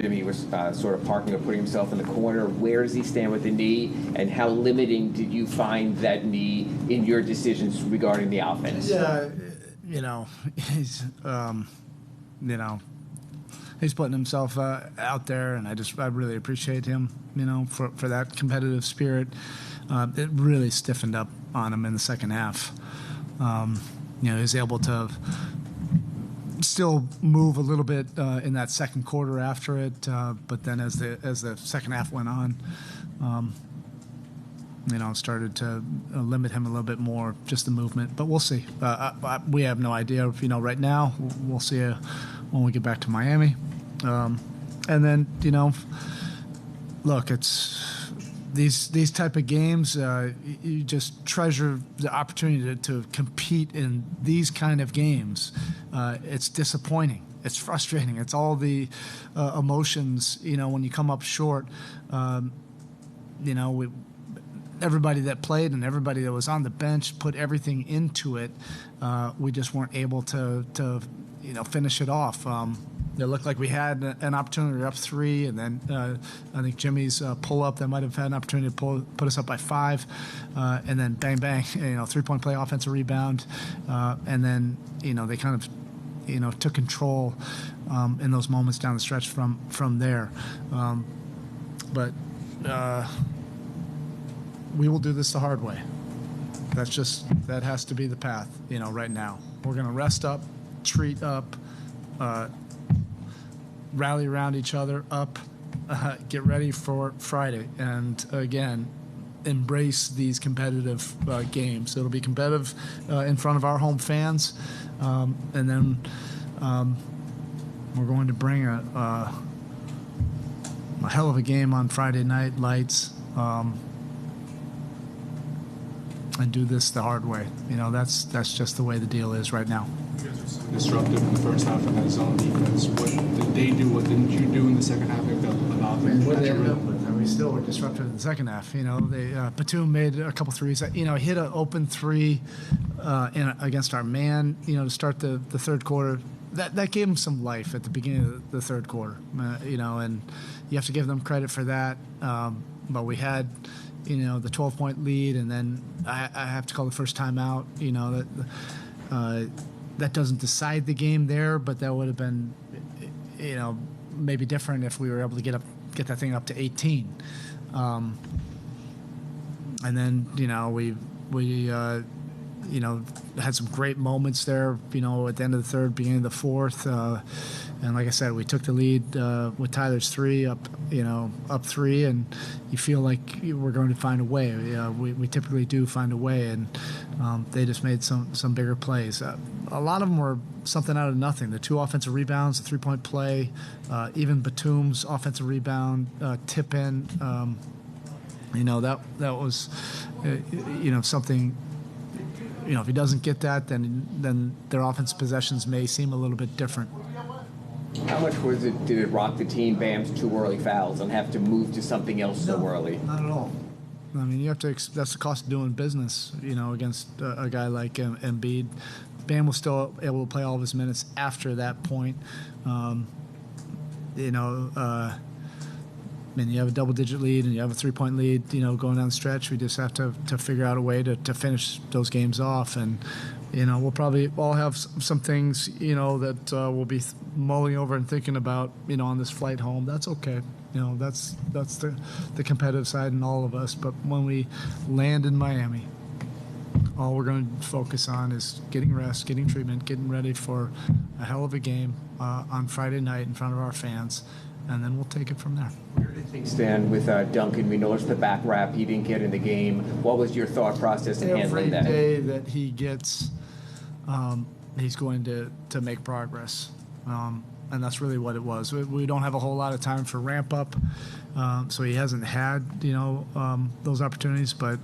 Jimmy was sort of parking or putting himself in the corner. Where does he stand with the knee, and how limiting did you find that knee in your decisions regarding the offense? Yeah, he's putting himself out there, and I really appreciate him, for that competitive spirit. It really stiffened up on him in the second half. He was able to still move a little bit in that second quarter after it, but then as the second half went on, started to limit him a little bit more, just the movement. But we'll see. We have no idea. Right now, we'll see when we get back to Miami. And then, look, it's these type of games. You just treasure the opportunity to compete in these kind of games. It's disappointing. It's frustrating. It's all the emotions. When you come up short. Everybody that played and everybody that was on the bench put everything into it. We just weren't able to finish it off. It looked like we had an opportunity up 3, and then I think Jimmy's pull-up that might have had an opportunity to put us up by 5, and then bang, bang, 3-point play, offensive rebound, and then, they kind of, took control in those moments down the stretch from there. But we will do this the hard way. That has to be the path, right now. We're going to rest up, treat up, rally around each other up, get ready for Friday, and again, embrace these competitive games. It'll be competitive in front of our home fans, and then we're going to bring a hell of a game on Friday night, lights, and do this the hard way. That's just the way the deal is right now. You guys were so disruptive in the first half of that zone defense. What did they do? What didn't you do in the second half? We still were disruptive in the second half. Batum made a couple threes. Hit an open 3 against our man. To start the third quarter. That gave them some life at the beginning of the third quarter. And you have to give them credit for that. But we had, the 12-point lead, and then I have to call the first timeout. That doesn't decide the game there, but that would have been, maybe different if we were able to get that thing up to 18. And then, we had some great moments there, at the end of the third, beginning of the fourth. And like I said, we took the lead with Tyler's 3 up 3, and you feel like we're going to find a way. We typically do find a way, and they just made some bigger plays. A lot of them were something out of nothing. The 2 offensive rebounds, the 3-point play, even Batum's offensive rebound, tip in. That was something. If he doesn't get that, then their offensive possessions may seem a little bit different. How much did it rock the team, Bam's 2 early fouls, and have to move to something else so early? Not at all. You have to. That's the cost of doing business. Against a guy like Embiid. Bam was still able to play all of his minutes after that point. You have a double-digit lead and you have a 3-point lead, going down the stretch. We just have to figure out a way to finish those games off. And, we'll probably all have some things, that we'll be mulling over and thinking about, on this flight home. That's okay. That's the competitive side in all of us. But when we land in Miami, all we're going to focus on is getting rest, getting treatment, getting ready for a hell of a game on Friday night in front of our fans. And then we'll take it from there. Where did things stand with Duncan? We noticed the back wrap. He didn't get in the game. What was your thought process in handling that? Every day that he gets, he's going to make progress. And that's really what it was. We don't have a whole lot of time for ramp up, so he hasn't had, those opportunities. But,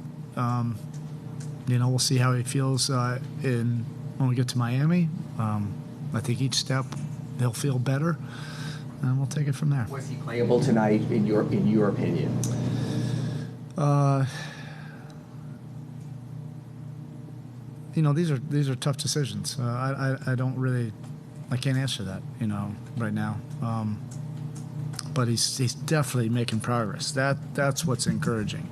we'll see how he feels when we get to Miami. I think each step he'll feel better. And we'll take it from there. Was he playable tonight, in your opinion? These are tough decisions. I can't answer that, right now. but he's definitely making progress. That's what's encouraging.